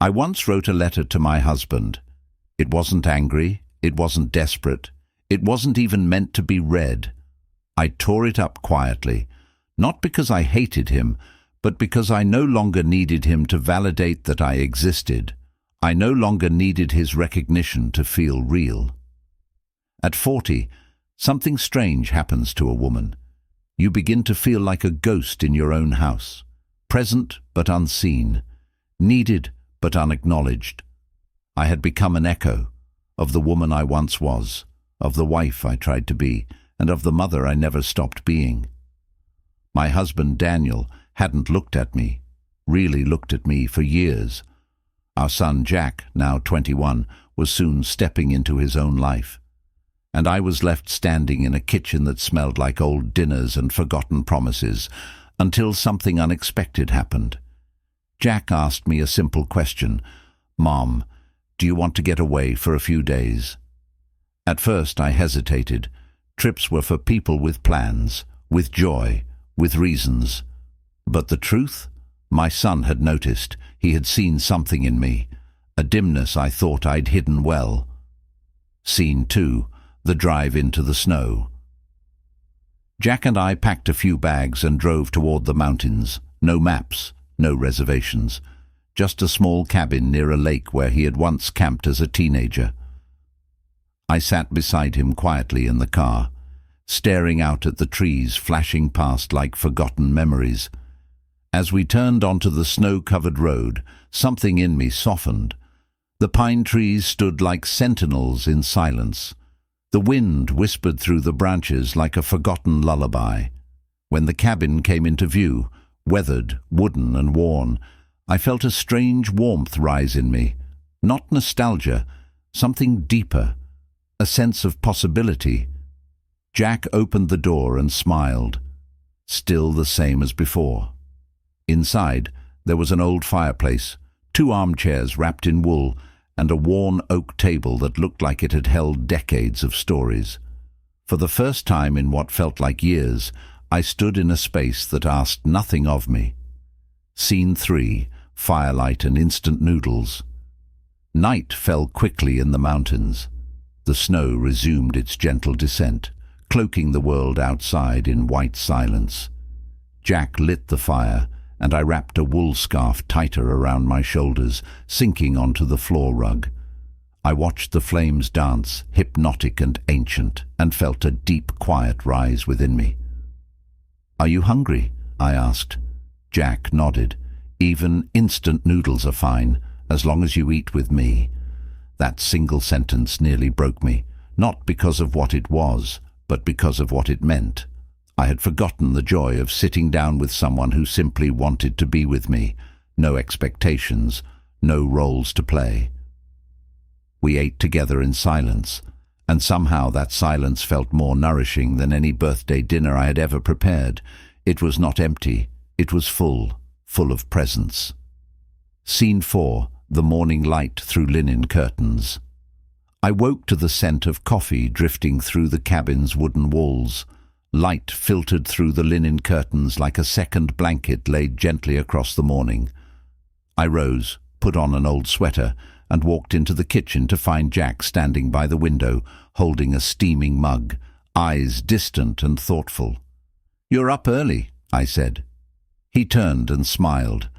I once wrote a letter to my husband. It wasn't angry, it wasn't desperate, it wasn't even meant to be read. I tore it up quietly, not because I hated him, but because I no longer needed him to validate that I existed. I no longer needed his recognition to feel real. At 40, something strange happens to a woman. You begin to feel like a ghost in your own house, present but unseen, needed but unacknowledged. I had become an echo of the woman I once was, of the wife I tried to be, and of the mother I never stopped being. My husband, Daniel, hadn't looked at me, really looked at me for years. Our son, Jack, now 21, was soon stepping into his own life. And I was left standing in a kitchen that smelled like old dinners and forgotten promises, until something unexpected happened. Jack asked me a simple question. "Mom, do you want to get away for a few days?" At first I hesitated. Trips were for people with plans, with joy, with reasons. But the truth? My son had noticed. He had seen something in me, a dimness I thought I'd hidden well. Scene 2. The drive into the snow. Jack and I packed a few bags and drove toward the mountains. No maps, no reservations. Just a small cabin near a lake where he had once camped as a teenager. I sat beside him quietly in the car, staring out at the trees flashing past like forgotten memories. As we turned onto the snow-covered road, something in me softened. The pine trees stood like sentinels in silence. The wind whispered through the branches like a forgotten lullaby. When the cabin came into view, weathered, wooden and worn, I felt a strange warmth rise in me. Not nostalgia, something deeper, a sense of possibility. Jack opened the door and smiled, still the same as before. Inside, there was an old fireplace, 2 armchairs wrapped in wool, and a worn oak table that looked like it had held decades of stories. For the first time in what felt like years, I stood in a space that asked nothing of me. Scene 3. Firelight and instant noodles. Night fell quickly in the mountains. The snow resumed its gentle descent, cloaking the world outside in white silence. Jack lit the fire, and I wrapped a wool scarf tighter around my shoulders, sinking onto the floor rug. I watched the flames dance, hypnotic and ancient, and felt a deep quiet rise within me. "Are you hungry?" I asked. Jack nodded. "Even instant noodles are fine, as long as you eat with me." That single sentence nearly broke me, not because of what it was, but because of what it meant. I had forgotten the joy of sitting down with someone who simply wanted to be with me. No expectations, no roles to play. We ate together in silence, and somehow that silence felt more nourishing than any birthday dinner I had ever prepared. It was not empty, it was full of presence. Scene 4. The morning light through linen curtains. I woke to the scent of coffee drifting through the cabin's wooden walls. Light filtered through the linen curtains like a second blanket laid gently across the morning. I rose, put on an old sweater, and walked into the kitchen to find Jack standing by the window, holding a steaming mug, eyes distant and thoughtful. "You're up early," I said. He turned and smiled.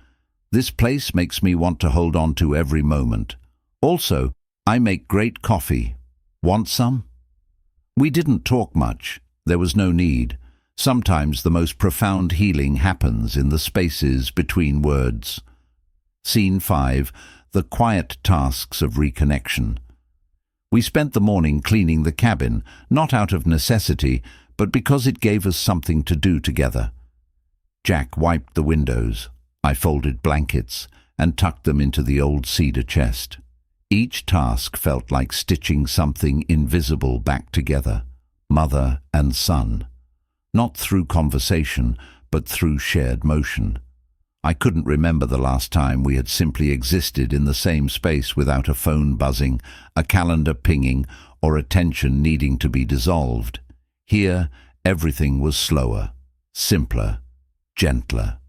"This place makes me want to hold on to every moment. Also, I make great coffee. Want some?" We didn't talk much. There was no need. Sometimes the most profound healing happens in the spaces between words. Scene 5. The quiet tasks of reconnection. We spent the morning cleaning the cabin, not out of necessity, but because it gave us something to do together. Jack wiped the windows. I folded blankets and tucked them into the old cedar chest. Each task felt like stitching something invisible back together. Mother and son. Not through conversation, but through shared motion. I couldn't remember the last time we had simply existed in the same space without a phone buzzing, a calendar pinging, or a tension needing to be dissolved. Here, everything was slower, simpler, gentler.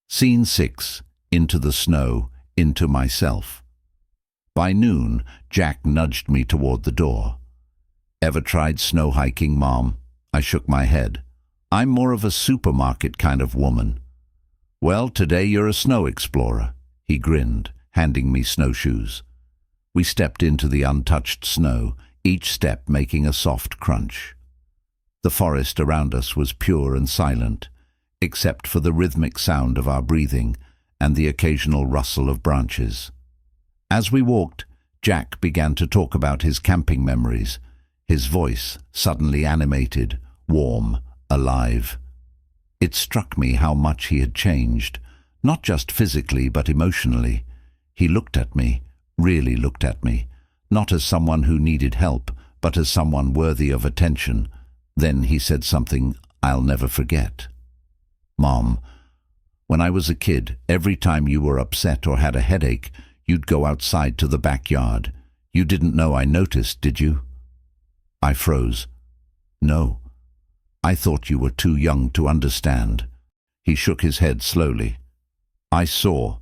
Scene 6. Into the snow, into myself. By noon, Jack nudged me toward the door. "Ever tried snow hiking, Mom?" I shook my head. "I'm more of a supermarket kind of woman." "Well, today you're a snow explorer." He grinned, handing me snowshoes. We stepped into the untouched snow, each step making a soft crunch. The forest around us was pure and silent, except for the rhythmic sound of our breathing and the occasional rustle of branches. As we walked, Jack began to talk about his camping memories, his voice suddenly animated, warm, alive. It struck me how much he had changed, not just physically but emotionally. He looked at me, really looked at me, not as someone who needed help, but as someone worthy of attention. Then he said something I'll never forget. "Mom, when I was a kid, every time you were upset or had a headache, you'd go outside to the backyard. You didn't know I noticed, did you?" I froze. "No. I thought you were too young to understand." He shook his head slowly. "I saw,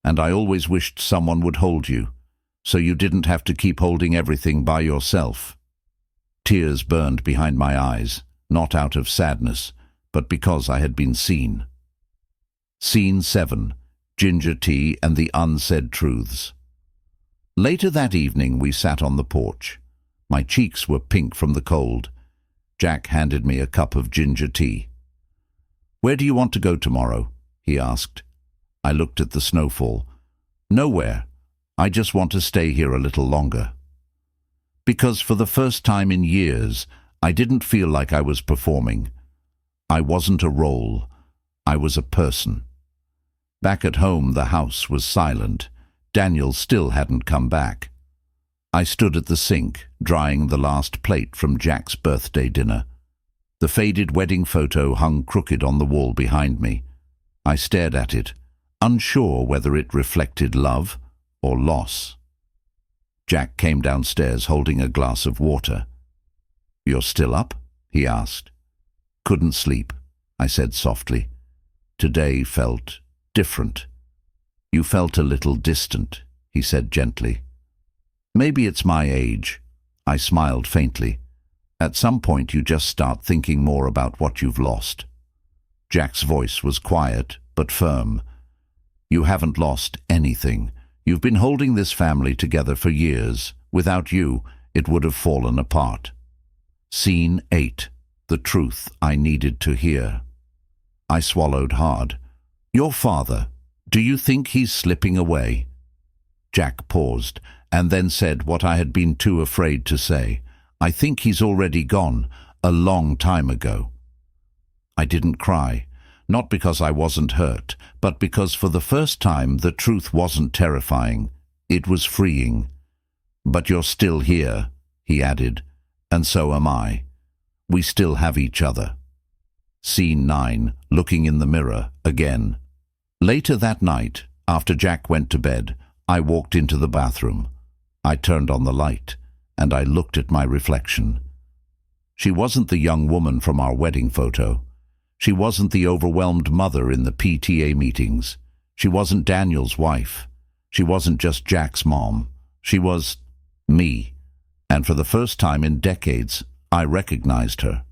and I always wished someone would hold you, so you didn't have to keep holding everything by yourself." Tears burned behind my eyes, not out of sadness, but because I had been seen. Scene 7. Ginger tea and the unsaid truths. Later that evening we sat on the porch. My cheeks were pink from the cold. Jack handed me a cup of ginger tea. "Where do you want to go tomorrow?" he asked. I looked at the snowfall. "Nowhere. I just want to stay here a little longer." Because for the first time in years, I didn't feel like I was performing. I wasn't a role. I was a person. Back at home, the house was silent. Daniel still hadn't come back. I stood at the sink, drying the last plate from Jack's birthday dinner. The faded wedding photo hung crooked on the wall behind me. I stared at it, unsure whether it reflected love or loss. Jack came downstairs holding a glass of water. "You're still up?" he asked. "Couldn't sleep," I said softly. "Today felt different." "You felt a little distant," he said gently. "Maybe it's my age." I smiled faintly. "At some point you just start thinking more about what you've lost." Jack's voice was quiet but firm. "You haven't lost anything. You've been holding this family together for years. Without you, it would have fallen apart." Scene 8. The truth I needed to hear. I swallowed hard. "Your father, do you think he's slipping away?" Jack paused, and then said what I had been too afraid to say. "I think he's already gone, a long time ago." I didn't cry, not because I wasn't hurt, but because for the first time the truth wasn't terrifying. It was freeing. "But you're still here," he added, "and so am I. We still have each other." Scene 9. Looking in the mirror again. Later that night, after Jack went to bed, I walked into the bathroom. I turned on the light, and I looked at my reflection. She wasn't the young woman from our wedding photo. She wasn't the overwhelmed mother in the PTA meetings. She wasn't Daniel's wife. She wasn't just Jack's mom. She was me. And for the first time in decades, I recognized her.